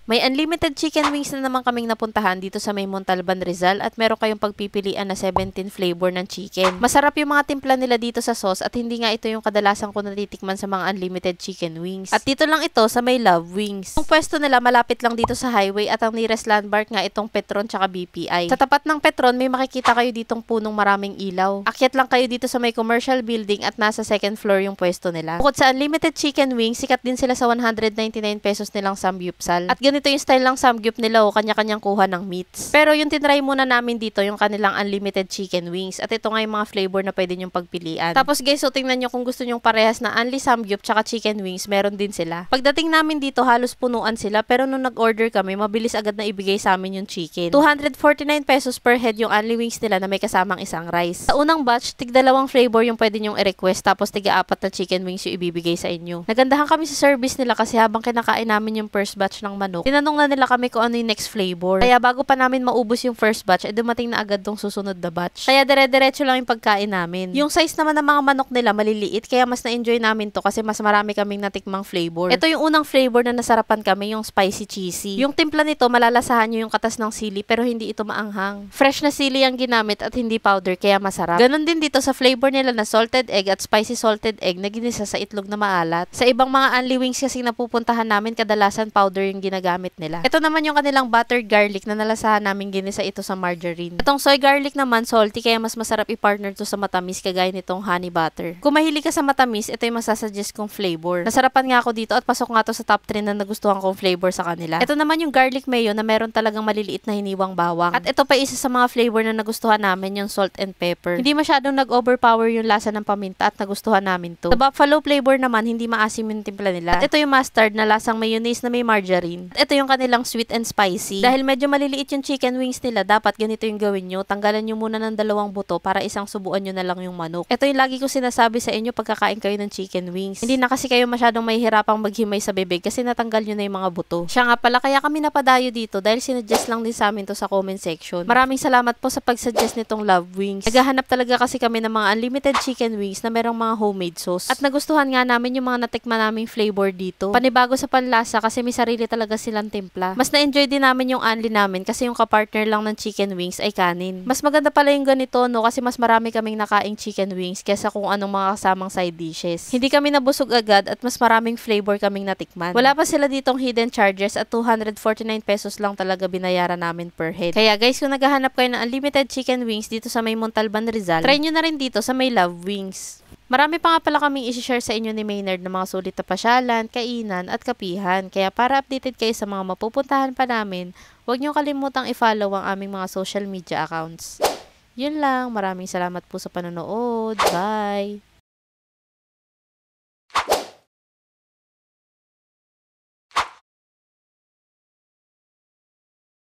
May unlimited chicken wings na naman kaming napuntahan dito sa may Montalban, Rizal at meron kayong pagpipilian na 17 flavor ng chicken. Masarap yung mga timpla nila dito sa sauce at hindi nga ito yung kadalasan ko natitikman sa mga unlimited chicken wings. At dito lang ito sa may Love Wings. Ang pwesto nila malapit lang dito sa highway at ang nearest landmark nga itong Petron tsaka BPI. Sa tapat ng Petron may makikita kayo ditong punong maraming ilaw. Akyat lang kayo dito sa may commercial building at nasa second floor yung pwesto nila. Bukod sa unlimited chicken wings, sikat din sila sa 199 pesos nilang samgyupsal. At ganito yung style ng samgyup nila o kanya-kanyang kuha ng meats. Pero yung tinry muna namin dito yung kanilang unlimited chicken wings at ito nga yung mga flavor na pwede nyong pagpilian. Tapos guys, so tingnan nyo kung gusto nyong parehas na only samgyup tsaka chicken wings, meron din sila. Pagdating namin dito, halos punuan sila pero nung nag-order kami, mabilis agad na ibigay sa amin yung chicken. 249 pesos per head yung only wings nila na may kasamang isang rice. Sa unang batch, tig-dalawang flavor yung pwede nyong i-request tapos tiga-apat na chicken wings yung ibibigay sa inyo. Nagandahan kami sa service nila kasi habang kinakain namin yung first batch ng manok, tinanong na nila kami kung ano yung next flavor. Kaya bago pa namin maubos yung first batch, dumating na agad tong susunod na batch. Kaya dire-diretso lang yung pagkain namin. Yung size naman ng mga manok nila maliliit, kaya mas na-enjoy namin to kasi mas marami kaming natikmang flavor. Ito yung unang flavor na nasarapan kami, yung spicy cheesy. Yung timpla nito, malalasahan nyo yung katas ng sili pero hindi ito maanghang. Fresh na sili ang ginamit at hindi powder, kaya masarap. Ganon din dito sa flavor nila na salted egg at spicy salted egg na ginisa sa itlog na maalat. Sa ibang mga only wings kasi napupuntahan namin, kadalasan powder yung ginagamit nila. Ito naman yung kanilang buttered garlic na nalasahan namin ginisa ito sa margarine. Itong soy garlic naman salty kaya mas masarap i-partner to sa matamis kagaya nitong honey butter. Kung mahilig ka sa matamis, ito yung masasuggest kong flavor. Nasarapan nga ako dito at pasok nga to sa top 3 na nagustuhan kong flavor sa kanila. Ito naman yung garlic mayo na meron talagang maliliit na hiniwang bawang. At ito pa isa sa mga flavor na nagustuhan namin, yung salt and pepper. Hindi masyadong nag-overpower yung lasa ng paminta at nagustuhan namin to. Sa buffalo flavor naman, hindi maasim yung timpla nila. At ito yung mustard na lasang mayonnaise na may margarine. At ito yung kanilang sweet and spicy. Dahil medyo maliliit yung chicken wings nila, dapat ganito yung gawin nyo. Tanggalan nyo muna ng 2 buto para isang subuan nyo na lang yung manok. Ito yung lagi ko sinasabi sa inyo pagkakain kayo ng chicken wings. Hindi na kasi kayo masyadong mahihirapang maghimay sa bibig kasi natanggal nyo na yung mga buto. Siya nga pala, kaya kami napadayo dito dahil sinuggest lang din sa amin to sa comment section. Maraming salamat po sa pagsuggest nitong Love Wings. Naghahanap talaga kasi kami ng mga unlimited chicken wings na merong mga homemade sauce. At nagustuhan nga namin yung mga natikman naming flavor dito. Panibago sa panlasa kasi may sarili talaga silang timpla. Mas na-enjoy din namin yung only namin kasi yung kapartner lang ng chicken wings ay kanin. Mas maganda pala yung ganito, no, kasi mas marami kaming nakaing chicken wings kesa kung anong mga kasamang side dishes. Hindi kami nabusog agad at mas maraming flavor kaming natikman. Wala pa sila ditong hidden charges at 249 pesos lang talaga binayaran namin per head. Kaya guys, kung naghahanap kayo ng unlimited chicken wings dito sa may Montalban, Rizal, try nyo na rin dito sa may Love Wings. Marami pa nga pala kaming isi-share sa inyo ni Maynard ng mga sulit na pasyalan, kainan at kapihan. Kaya para updated kayo sa mga mapupuntahan pa namin, huwag niyo kalimutang i-follow ang aming mga social media accounts. Yun lang, maraming salamat po sa panonood. Bye!